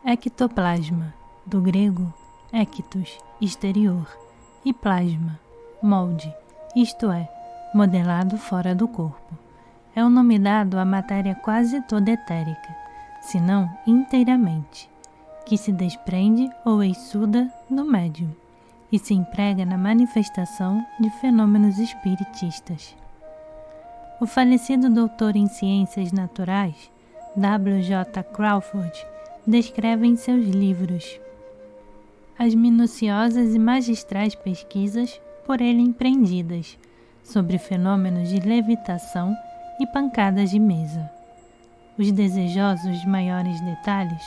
Ectoplasma, do grego ectos, exterior, e plasma, molde, isto é, modelado fora do corpo. É o nome dado à matéria quase toda etérica, se não inteiramente, que se desprende ou exsuda do médium e se emprega na manifestação de fenômenos espiritistas. O falecido doutor em ciências naturais, W. J. Crawford, descreve em seus livros as minuciosas e magistrais pesquisas por ele empreendidas sobre fenômenos de levitação e pancadas de mesa. Os desejosos de maiores detalhes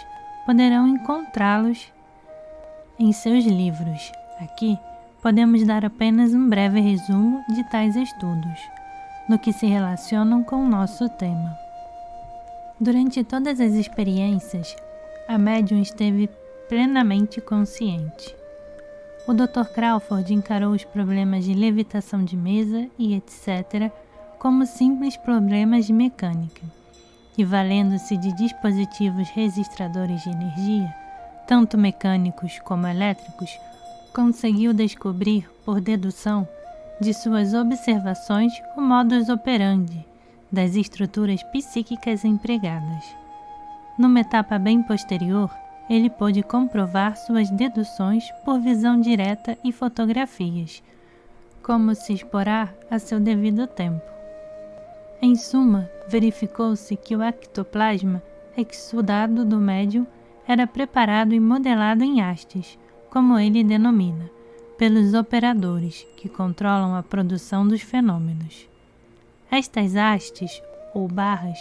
poderão encontrá-los em seus livros. Aqui podemos dar apenas um breve resumo de tais estudos, no que se relacionam com o nosso tema. Durante todas as experiências, a médium esteve plenamente consciente. O Dr. Crawford encarou os problemas de levitação de mesa e etc. como simples problemas de mecânica, e valendo-se de dispositivos registradores de energia, tanto mecânicos como elétricos, conseguiu descobrir, por dedução, de suas observações o modus operandi das estruturas psíquicas empregadas. Numa etapa bem posterior, ele pôde comprovar suas deduções por visão direta e fotografias, como se exporá a seu devido tempo. Em suma, verificou-se que o ectoplasma exsudado do médium era preparado e modelado em hastes, como ele denomina, pelos operadores que controlam a produção dos fenômenos. Estas hastes, ou barras,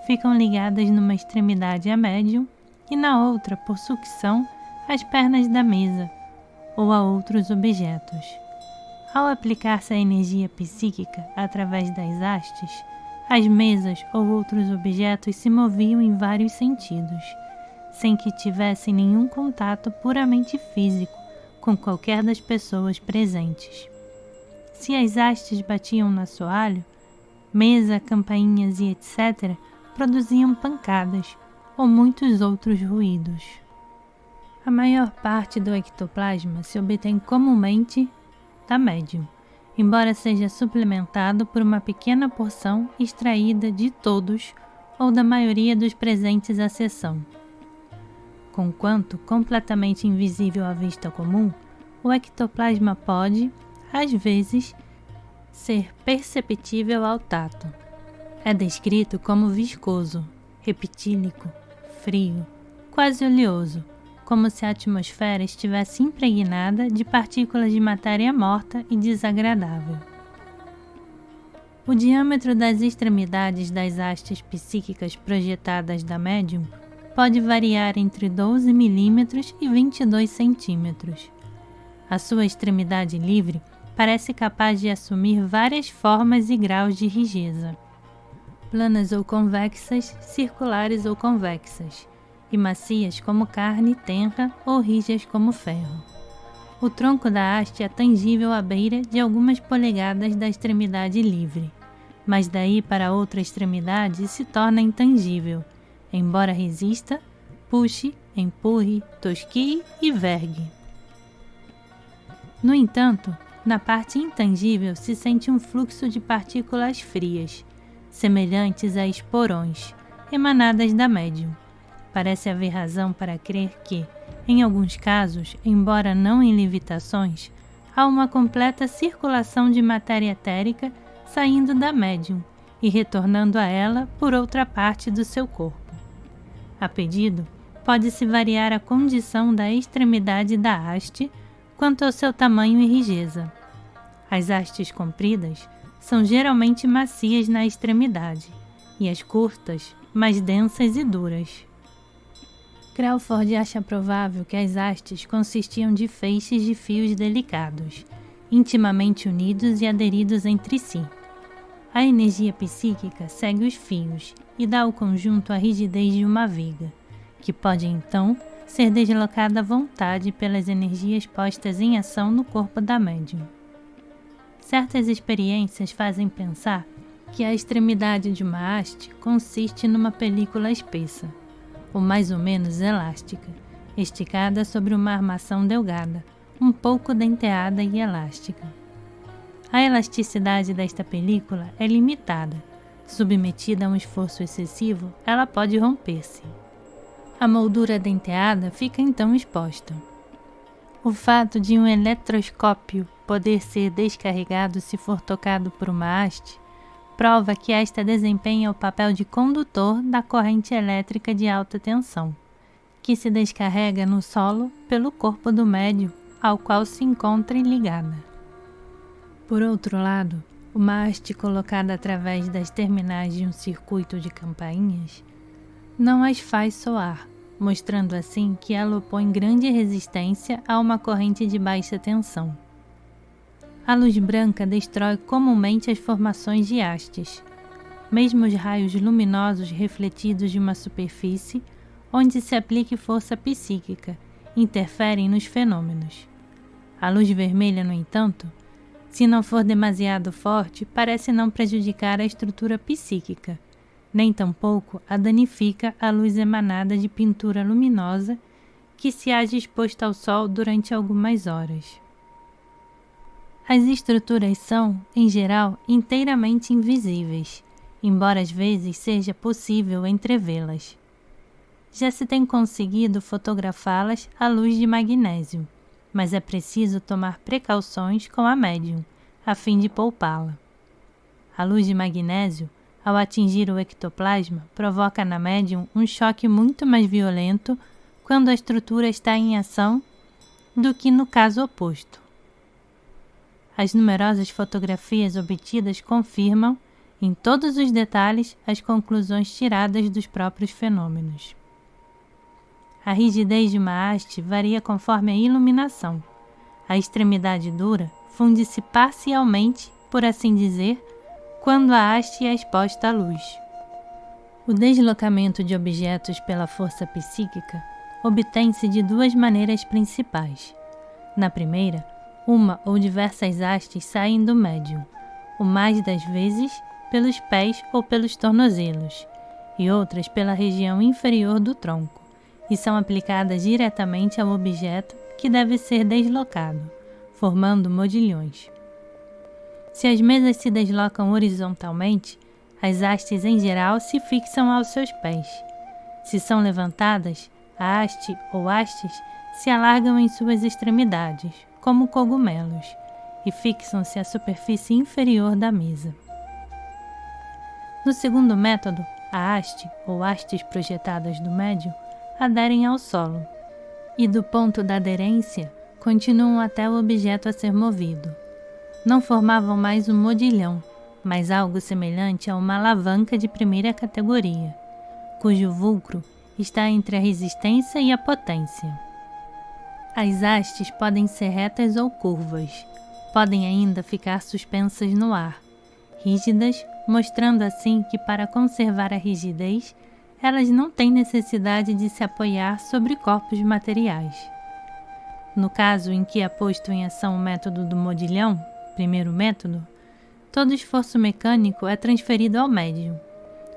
ficam ligadas numa extremidade à médium e na outra, por sucção, às pernas da mesa ou a outros objetos. Ao aplicar-se a energia psíquica através das hastes, as mesas ou outros objetos se moviam em vários sentidos, sem que tivessem nenhum contato puramente físico com qualquer das pessoas presentes. Se as hastes batiam no assoalho, mesa, campainhas e etc. produziam pancadas ou muitos outros ruídos. A maior parte do ectoplasma se obtém comumente da médium, embora seja suplementado por uma pequena porção extraída de todos ou da maioria dos presentes à sessão. Conquanto completamente invisível à vista comum, o ectoplasma pode, às vezes, ser perceptível ao tato. É descrito como viscoso, repitílico, frio, quase oleoso, como se a atmosfera estivesse impregnada de partículas de matéria morta e desagradável. O diâmetro das extremidades das hastes psíquicas projetadas da médium pode variar entre 12 mm e 22 cm. A sua extremidade livre parece capaz de assumir várias formas e graus de rijeza, planas ou convexas, circulares ou convexas, e macias como carne tenra ou rijas como ferro. O tronco da haste é tangível à beira de algumas polegadas da extremidade livre, mas daí para outra extremidade se torna intangível, embora resista, puxe, empurre, tosquie e vergue. No entanto, na parte intangível se sente um fluxo de partículas frias, semelhantes a esporões, emanadas da médium. Parece haver razão para crer que, em alguns casos, embora não em levitações, há uma completa circulação de matéria etérica saindo da médium e retornando a ela por outra parte do seu corpo. A pedido, pode-se variar a condição da extremidade da haste quanto ao seu tamanho e rijeza. As hastes compridas são geralmente macias na extremidade, e as curtas, mais densas e duras. Crawford acha provável que as hastes consistiam de feixes de fios delicados, intimamente unidos e aderidos entre si. A energia psíquica segue os fios e dá ao conjunto a rigidez de uma viga, que pode então ser deslocada à vontade pelas energias postas em ação no corpo da médium. Certas experiências fazem pensar que a extremidade de uma haste consiste numa película espessa, ou mais ou menos elástica, esticada sobre uma armação delgada, um pouco denteada e elástica. A elasticidade desta película é limitada. Submetida a um esforço excessivo, ela pode romper-se. A moldura denteada fica então exposta. O fato de um eletroscópio poder ser descarregado se for tocado por uma haste prova que esta desempenha o papel de condutor da corrente elétrica de alta tensão, que se descarrega no solo pelo corpo do médio ao qual se encontra ligada. Por outro lado, uma haste colocada através das terminais de um circuito de campainhas não as faz soar, mostrando assim que ela opõe grande resistência a uma corrente de baixa tensão. A luz branca destrói comumente as formações de hastes, mesmo os raios luminosos refletidos de uma superfície onde se aplique força psíquica, interferem nos fenômenos. A luz vermelha, no entanto, se não for demasiado forte, parece não prejudicar a estrutura psíquica, nem tampouco a danifica a luz emanada de pintura luminosa que se haja exposta ao sol durante algumas horas. As estruturas são, em geral, inteiramente invisíveis, embora às vezes seja possível entrevê-las. Já se tem conseguido fotografá-las à luz de magnésio, mas é preciso tomar precauções com a médium, a fim de poupá-la. A luz de magnésio, ao atingir o ectoplasma, provoca na médium um choque muito mais violento quando a estrutura está em ação do que no caso oposto. As numerosas fotografias obtidas confirmam, em todos os detalhes, as conclusões tiradas dos próprios fenômenos. A rigidez de uma haste varia conforme a iluminação. A extremidade dura funde-se parcialmente, por assim dizer, quando a haste é exposta à luz. O deslocamento de objetos pela força psíquica obtém-se de duas maneiras principais. Na primeira, uma ou diversas hastes saem do médium, o mais das vezes pelos pés ou pelos tornozelos, e outras pela região inferior do tronco, e são aplicadas diretamente ao objeto que deve ser deslocado, formando modilhões. Se as mesas se deslocam horizontalmente, as hastes em geral se fixam aos seus pés. Se são levantadas, a haste ou hastes se alargam em suas extremidades, como cogumelos, e fixam-se à superfície inferior da mesa. No segundo método, a haste ou hastes projetadas do médium aderem ao solo, e do ponto da aderência continuam até o objeto a ser movido. Não formavam mais um modilhão, mas algo semelhante a uma alavanca de primeira categoria, cujo fulcro está entre a resistência e a potência. As hastes podem ser retas ou curvas, podem ainda ficar suspensas no ar, rígidas, mostrando assim que para conservar a rigidez, elas não têm necessidade de se apoiar sobre corpos materiais. No caso em que é posto em ação o método do modilhão, primeiro método, todo esforço mecânico é transferido ao médium,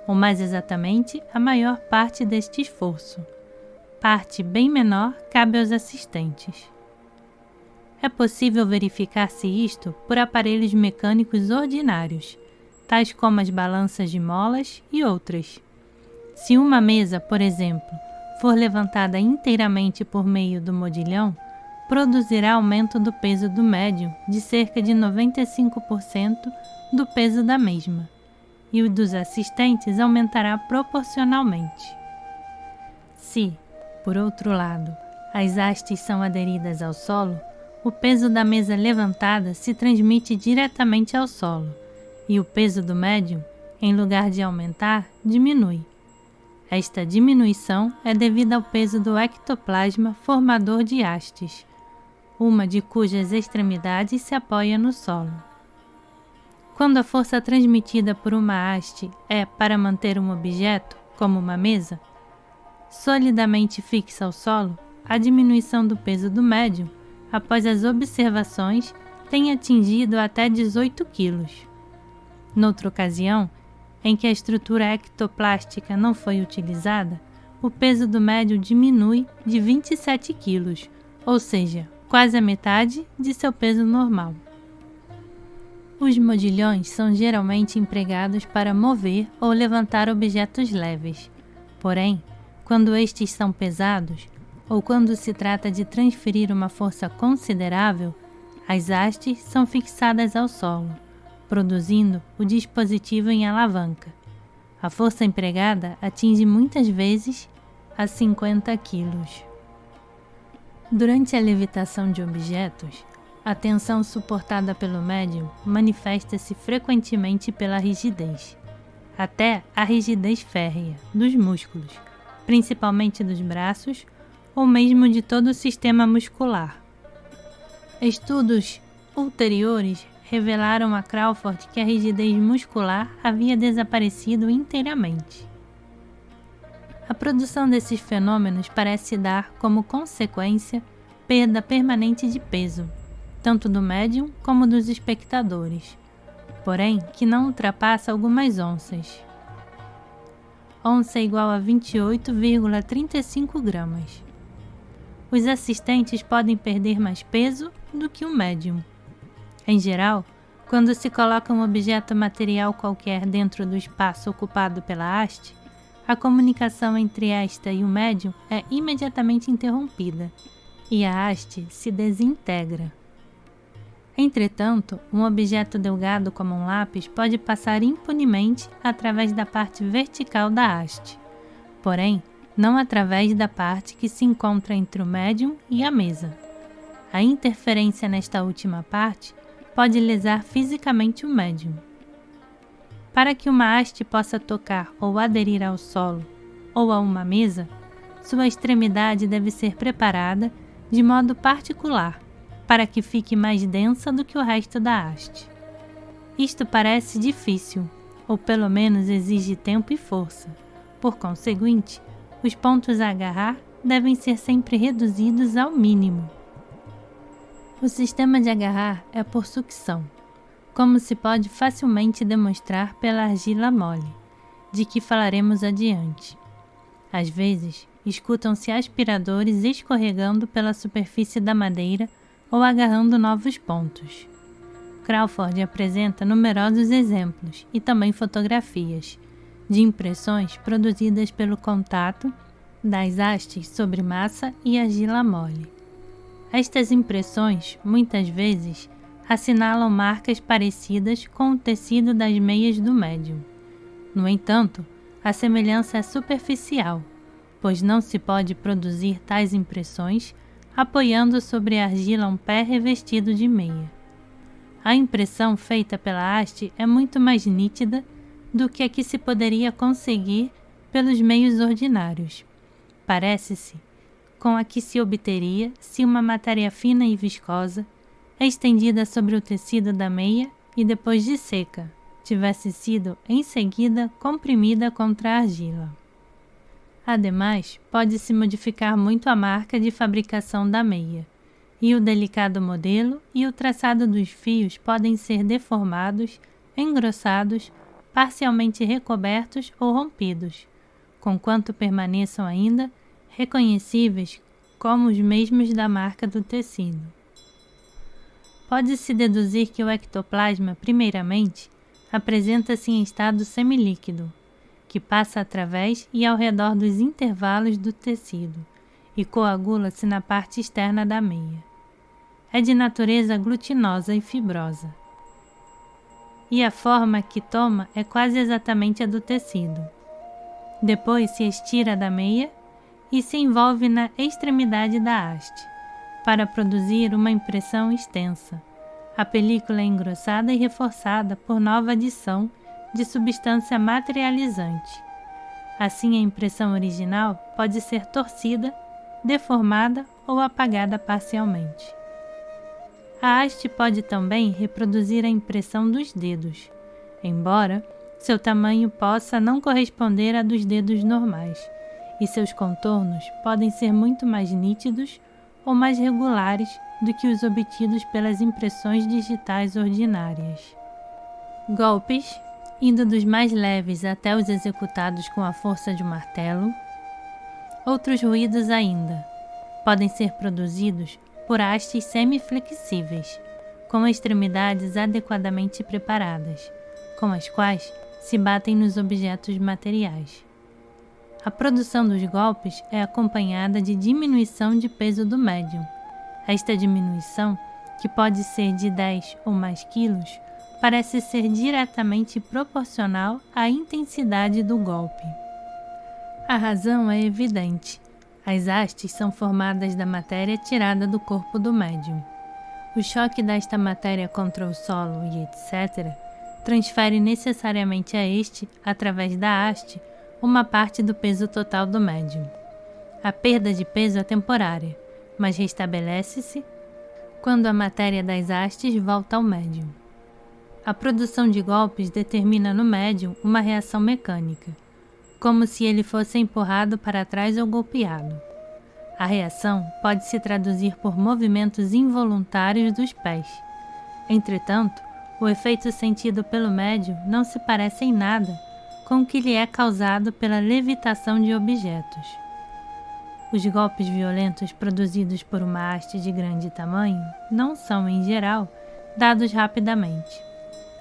ou mais exatamente, a maior parte deste esforço. Parte bem menor cabe aos assistentes. É possível verificar-se isto por aparelhos mecânicos ordinários, tais como as balanças de molas e outras. Se uma mesa, por exemplo, for levantada inteiramente por meio do modilhão, produzirá aumento do peso do médium de cerca de 95% do peso da mesma, e o dos assistentes aumentará proporcionalmente. Se, por outro lado, as hastes são aderidas ao solo, o peso da mesa levantada se transmite diretamente ao solo, e o peso do médium, em lugar de aumentar, diminui. Esta diminuição é devida ao peso do ectoplasma formador de hastes, uma de cujas extremidades se apoia no solo. Quando a força transmitida por uma haste é para manter um objeto, como uma mesa, solidamente fixa ao solo, a diminuição do peso do médium, após as observações, tem atingido até 18 kg. Noutra ocasião, em que a estrutura ectoplástica não foi utilizada, o peso do médium diminui de 27 quilos, ou seja, quase a metade de seu peso normal. Os modilhões são geralmente empregados para mover ou levantar objetos leves. Porém, quando estes são pesados, ou quando se trata de transferir uma força considerável, as hastes são fixadas ao solo, produzindo o dispositivo em alavanca. A força empregada atinge muitas vezes a 50 quilos. Durante a levitação de objetos, a tensão suportada pelo médium manifesta-se frequentemente pela rigidez, até a rigidez férrea dos músculos, principalmente dos braços ou mesmo de todo o sistema muscular. Estudos ulteriores revelaram a Crawford que a rigidez muscular havia desaparecido inteiramente. A produção desses fenômenos parece dar como consequência perda permanente de peso, tanto do médium como dos espectadores, porém que não ultrapassa algumas onças. Onça igual a 28,35 gramas. Os assistentes podem perder mais peso do que o médium. Em geral, quando se coloca um objeto material qualquer dentro do espaço ocupado pela haste, a comunicação entre esta e o médium é imediatamente interrompida e a haste se desintegra. Entretanto, um objeto delgado como um lápis pode passar impunemente através da parte vertical da haste, porém, não através da parte que se encontra entre o médium e a mesa. A interferência nesta última parte pode lesar fisicamente o médium. Para que uma haste possa tocar ou aderir ao solo ou a uma mesa, sua extremidade deve ser preparada de modo particular, para que fique mais densa do que o resto da haste. Isto parece difícil, ou pelo menos exige tempo e força. Por conseguinte, os pontos a agarrar devem ser sempre reduzidos ao mínimo. O sistema de agarrar é por sucção, como se pode facilmente demonstrar pela argila mole, de que falaremos adiante. Às vezes, escutam-se aspiradores escorregando pela superfície da madeira ou agarrando novos pontos. Crawford apresenta numerosos exemplos e também fotografias de impressões produzidas pelo contato das hastes sobre massa e argila mole. Estas impressões, muitas vezes, assinalam marcas parecidas com o tecido das meias do médium. No entanto, a semelhança é superficial, pois não se pode produzir tais impressões apoiando sobre a argila um pé revestido de meia. A impressão feita pela haste é muito mais nítida do que a que se poderia conseguir pelos meios ordinários. Parece-se com a que se obteria se uma matéria fina e viscosa, estendida sobre o tecido da meia e depois de seca, tivesse sido em seguida comprimida contra a argila. Ademais, pode-se modificar muito a marca de fabricação da meia, e o delicado modelo e o traçado dos fios podem ser deformados, engrossados, parcialmente recobertos ou rompidos, conquanto permaneçam ainda reconhecíveis como os mesmos da marca do tecido. Pode-se deduzir que o ectoplasma, primeiramente, apresenta-se em estado semilíquido, que passa através e ao redor dos intervalos do tecido e coagula-se na parte externa da meia. É de natureza glutinosa e fibrosa. E a forma que toma é quase exatamente a do tecido. Depois se estira da meia e se envolve na extremidade da haste, para produzir uma impressão extensa. A película é engrossada e reforçada por nova adição de substância materializante. Assim, a impressão original pode ser torcida, deformada ou apagada parcialmente. A haste pode também reproduzir a impressão dos dedos, embora seu tamanho possa não corresponder à dos dedos normais, e seus contornos podem ser muito mais nítidos ou mais regulares do que os obtidos pelas impressões digitais ordinárias. Golpes, indo dos mais leves até os executados com a força de um martelo, Outros ruídos ainda podem ser produzidos por hastes semiflexíveis, com extremidades adequadamente preparadas, com as quais se batem nos objetos materiais. A produção dos golpes é acompanhada de diminuição de peso do médium. Esta diminuição, que pode ser de 10 ou mais quilos, parece ser diretamente proporcional à intensidade do golpe. A razão é evidente. As hastes são formadas da matéria tirada do corpo do médium. O choque desta matéria contra o solo e etc. transfere necessariamente a este, através da haste, uma parte do peso total do médium. A perda de peso é temporária, mas restabelece-se quando a matéria das hastes volta ao médium. A produção de golpes determina no médium uma reação mecânica, como se ele fosse empurrado para trás ou golpeado. A reação pode se traduzir por movimentos involuntários dos pés. Entretanto, o efeito sentido pelo médium não se parece em nada com o que lhe é causado pela levitação de objetos. Os golpes violentos produzidos por uma haste de grande tamanho não são, em geral, dados rapidamente.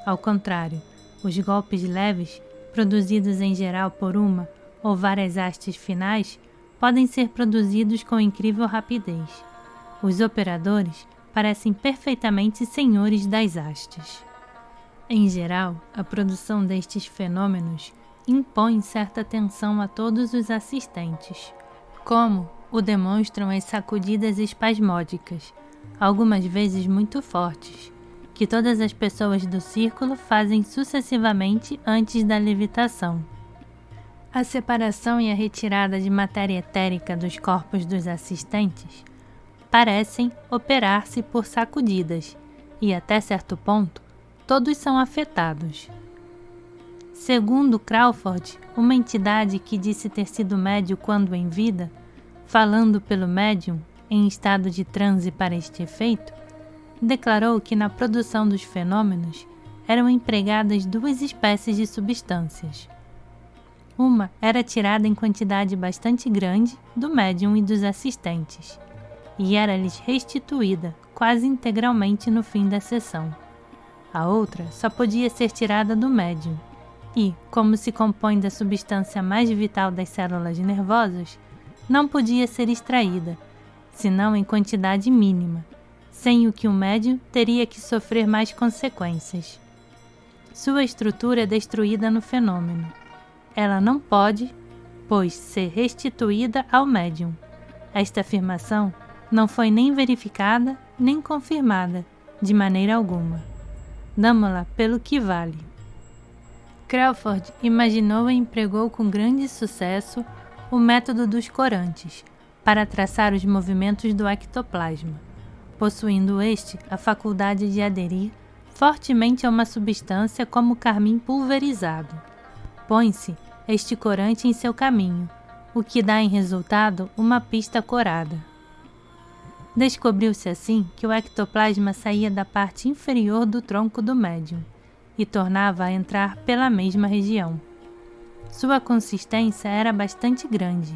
Ao contrário, os golpes leves, produzidos em geral por uma ou várias hastes finais, podem ser produzidos com incrível rapidez. Os operadores parecem perfeitamente senhores das hastes. Em geral, a produção destes fenômenos impõe certa atenção a todos os assistentes, como o demonstram as sacudidas espasmódicas, algumas vezes muito fortes, que todas as pessoas do círculo fazem sucessivamente antes da levitação. A separação e a retirada de matéria etérica dos corpos dos assistentes parecem operar-se por sacudidas e, até certo ponto, todos são afetados. Segundo Crawford, uma entidade que disse ter sido médium quando em vida, falando pelo médium em estado de transe para este efeito, declarou que na produção dos fenômenos eram empregadas duas espécies de substâncias. Uma era tirada em quantidade bastante grande do médium e dos assistentes, e era-lhes restituída quase integralmente no fim da sessão. A outra só podia ser tirada do médium e, como se compõe da substância mais vital das células nervosas, não podia ser extraída, senão em quantidade mínima, sem o que o médium teria que sofrer mais consequências. Sua estrutura é destruída no fenômeno. Ela não pode, pois, ser restituída ao médium. Esta afirmação não foi nem verificada nem confirmada, de maneira alguma. Damo-la pelo que vale. Crawford imaginou e empregou com grande sucesso o método dos corantes para traçar os movimentos do ectoplasma, possuindo este a faculdade de aderir fortemente a uma substância como carmim pulverizado. Põe-se este corante em seu caminho, o que dá em resultado uma pista corada. Descobriu-se assim que o ectoplasma saía da parte inferior do tronco do médium e tornava a entrar pela mesma região. Sua consistência era bastante grande,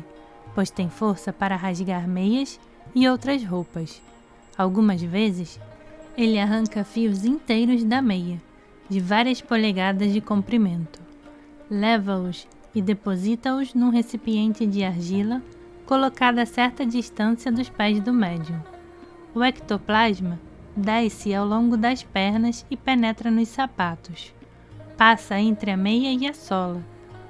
pois tem força para rasgar meias e outras roupas. Algumas vezes, ele arranca fios inteiros da meia, de várias polegadas de comprimento. Leva-os e deposita-os num recipiente de argila colocado a certa distância dos pés do médium. O ectoplasma desce ao longo das pernas e penetra nos sapatos. Passa entre a meia e a sola,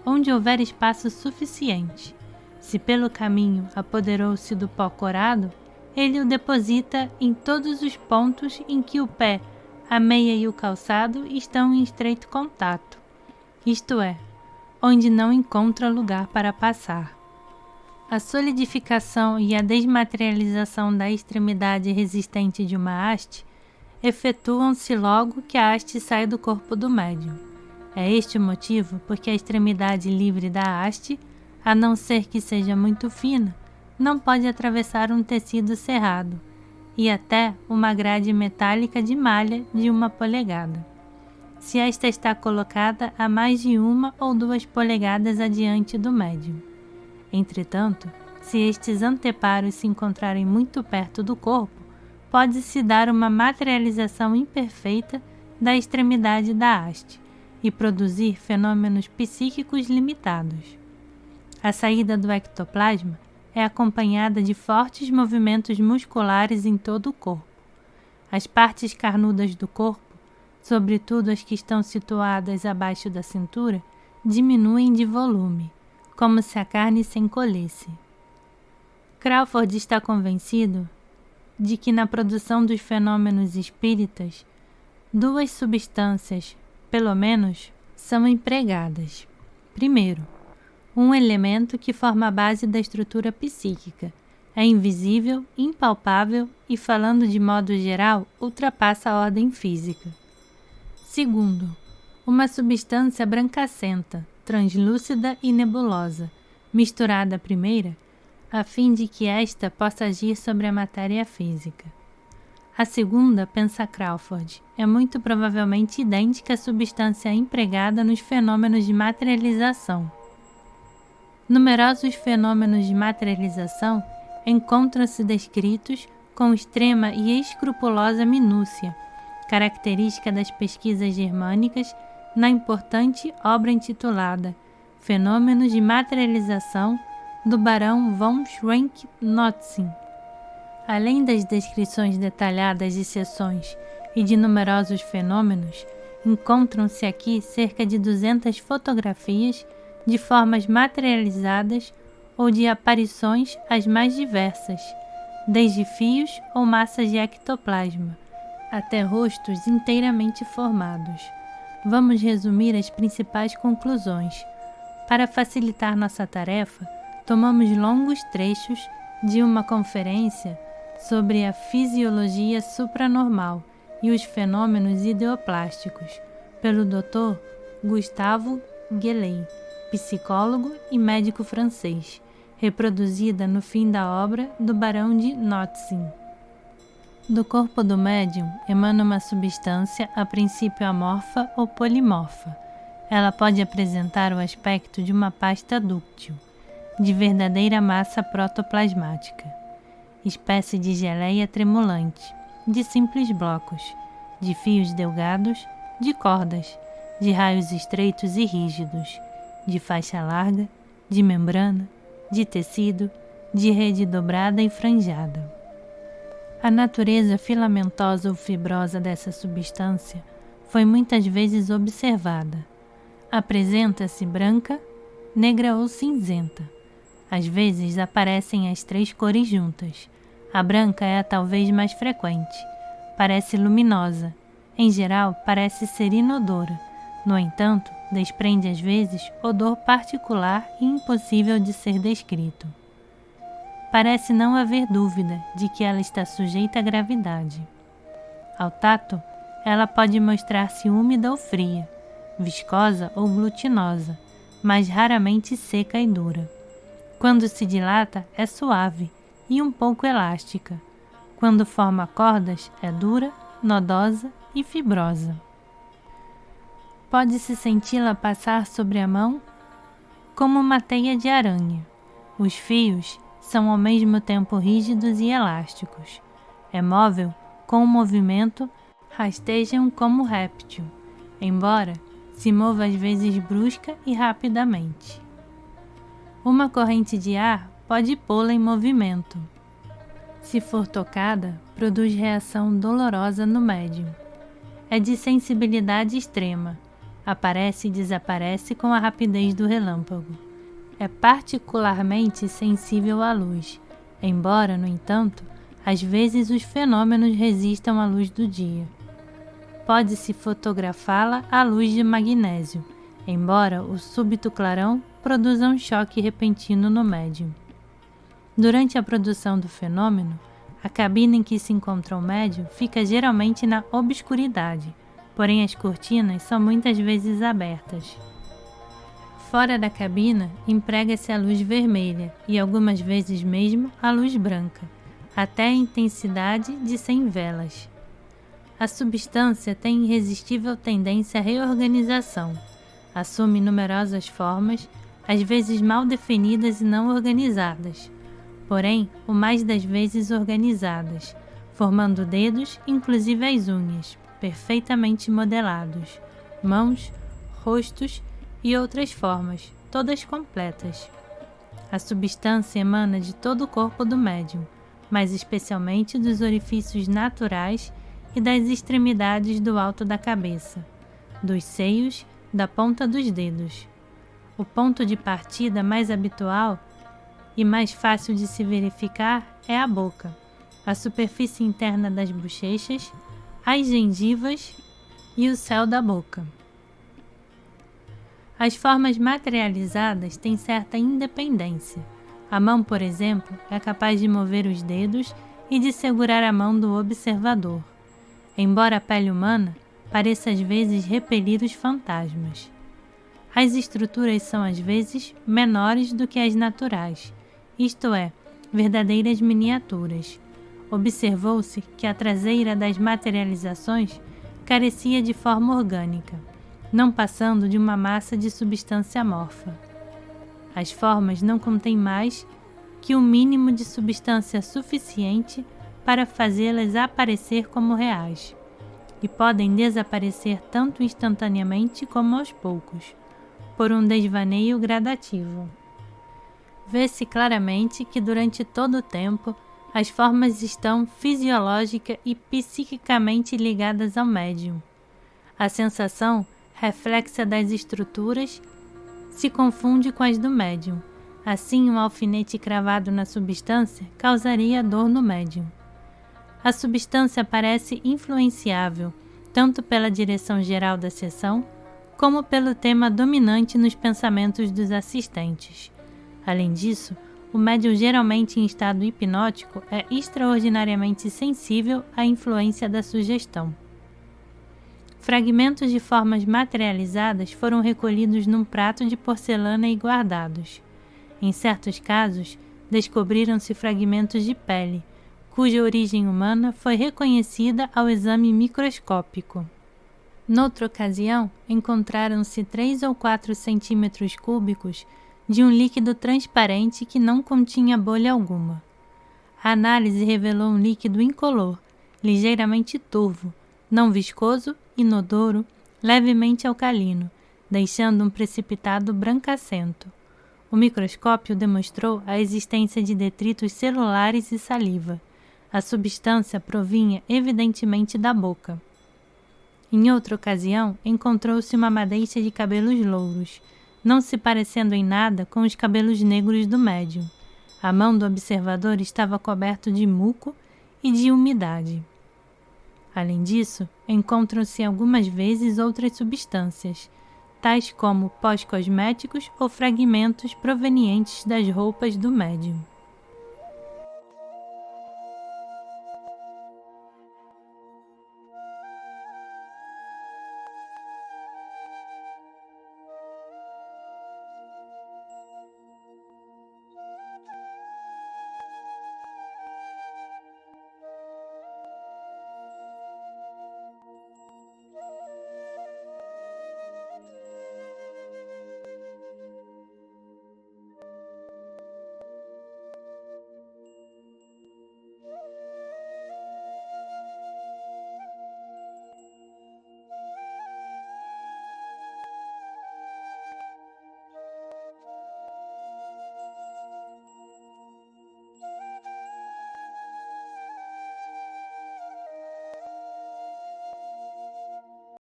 onde houver espaço suficiente. Se pelo caminho apoderou-se do pó corado, ele o deposita em todos os pontos em que o pé, a meia e o calçado estão em estreito contato, isto é, onde não encontra lugar para passar. A solidificação e a desmaterialização da extremidade resistente de uma haste efetuam-se logo que a haste sai do corpo do médium. É este o motivo porque a extremidade livre da haste, a não ser que seja muito fina, não pode atravessar um tecido cerrado e até uma grade metálica de malha de 1 polegada, se esta está colocada a mais de 1 ou 2 polegadas adiante do médium. Entretanto, Se estes anteparos se encontrarem muito perto do corpo, pode-se dar uma materialização imperfeita da extremidade da haste e produzir fenômenos psíquicos limitados. A saída do ectoplasma é acompanhada de fortes movimentos musculares em todo o corpo. As partes carnudas do corpo, sobretudo as que estão situadas abaixo da cintura, diminuem de volume, como se a carne se encolhesse. Crawford está convencido de que na produção dos fenômenos espíritas, duas substâncias, pelo menos, são empregadas. Primeiro, um elemento que forma a base da estrutura psíquica, é invisível, impalpável e, falando de modo geral, ultrapassa a ordem física. Segundo, uma substância brancacenta, translúcida e nebulosa, misturada à primeira, a fim de que esta possa agir sobre a matéria física. A segunda, pensa Crawford, é muito provavelmente idêntica à substância empregada nos fenômenos de materialização. Numerosos fenômenos de materialização encontram-se descritos com extrema e escrupulosa minúcia, característica das pesquisas germânicas na importante obra intitulada Fenômenos de Materialização do Barão von Schrenck-Notzing. Além das descrições detalhadas de seções e de numerosos fenômenos, encontram-se aqui cerca de 200 fotografias de formas materializadas ou de aparições as mais diversas, desde fios ou massas de ectoplasma, até rostos inteiramente formados. Vamos resumir as principais conclusões. Para facilitar nossa tarefa, tomamos longos trechos de uma conferência sobre a fisiologia supranormal e os fenômenos ideoplásticos, pelo Dr. Gustave Guéley, psicólogo e médico francês, reproduzida no fim da obra do Barão de Notzing. Do corpo do médium emana uma substância a princípio amorfa ou polimorfa. Ela pode apresentar o aspecto de uma pasta dúctil, de verdadeira massa protoplasmática, espécie de geleia tremulante, de simples blocos, de fios delgados, de cordas, de raios estreitos e rígidos, de faixa larga, de membrana, de tecido, de rede dobrada e franjada. A natureza filamentosa ou fibrosa dessa substância foi muitas vezes observada. Apresenta-se branca, negra ou cinzenta. Às vezes aparecem as três cores juntas. A branca é a talvez mais frequente. Parece luminosa. Em geral, parece ser inodora. No entanto, desprende às vezes odor particular e impossível de ser descrito. Parece não haver dúvida de que ela está sujeita à gravidade. Ao tato, ela pode mostrar-se úmida ou fria, viscosa ou glutinosa, mas raramente seca e dura. Quando se dilata, é suave e um pouco elástica. Quando forma cordas, é dura, nodosa e fibrosa. Pode-se senti-la passar sobre a mão como uma teia de aranha. Os fios são ao mesmo tempo rígidos e elásticos. É móvel, com o movimento, rastejam como réptil, embora se mova às vezes brusca e rapidamente. Uma corrente de ar pode pô-la em movimento. Se for tocada, produz reação dolorosa no médium. É de sensibilidade extrema. Aparece e desaparece com a rapidez do relâmpago. É particularmente sensível à luz, embora, no entanto, às vezes os fenômenos resistam à luz do dia. Pode-se fotografá-la à luz de magnésio, embora o súbito clarão produza um choque repentino no médium. Durante a produção do fenômeno, a cabina em que se encontra o médium fica geralmente na obscuridade, porém as cortinas são muitas vezes abertas. Fora da cabina, emprega-se a luz vermelha e algumas vezes mesmo a luz branca, até a intensidade de 100 velas. A substância tem irresistível tendência à reorganização. Assume numerosas formas, às vezes mal definidas e não organizadas. porém, o mais das vezes organizadas, formando dedos, inclusive as unhas, perfeitamente modelados, mãos, rostos e outras formas, todas completas. A substância emana de todo o corpo do médium, mas especialmente dos orifícios naturais e das extremidades do alto da cabeça, dos seios, da ponta dos dedos. O ponto de partida mais habitual e mais fácil de se verificar é a boca, a superfície interna das bochechas, as gengivas e o céu da boca. As formas materializadas têm certa independência. A mão, por exemplo, é capaz de mover os dedos e de segurar a mão do observador, embora a pele humana pareça às vezes repelir os fantasmas. As estruturas são às vezes menores do que as naturais, isto é, verdadeiras miniaturas. Observou-se que a traseira das materializações carecia de forma orgânica, não passando de uma massa de substância amorfa. As formas não contêm mais que o mínimo de substância suficiente para fazê-las aparecer como reais, e podem desaparecer tanto instantaneamente como aos poucos, por um desvaneio gradativo. Vê-se claramente que durante todo o tempo as formas estão fisiológica e psiquicamente ligadas ao médium. A sensação reflexa das estruturas se confunde com as do médium. Assim, um alfinete cravado na substância causaria dor no médium. A substância parece influenciável, tanto pela direção geral da sessão, como pelo tema dominante nos pensamentos dos assistentes. Além disso, o médium geralmente em estado hipnótico é extraordinariamente sensível à influência da sugestão. Fragmentos de formas materializadas foram recolhidos num prato de porcelana e guardados. Em certos casos, descobriram-se fragmentos de pele, cuja origem humana foi reconhecida ao exame microscópico. Noutra ocasião, encontraram-se 3 ou 4 centímetros cúbicos de um líquido transparente que não continha bolha alguma. A análise revelou um líquido incolor, ligeiramente turvo, não viscoso, inodoro, levemente alcalino, deixando um precipitado brancacento. O microscópio demonstrou a existência de detritos celulares e saliva. A substância provinha evidentemente da boca. Em outra ocasião, encontrou-se uma madeixa de cabelos louros, não se parecendo em nada com os cabelos negros do médium. A mão do observador estava coberta de muco e de umidade. Além disso, encontram-se algumas vezes outras substâncias, tais como pós cosméticos ou fragmentos provenientes das roupas do médium.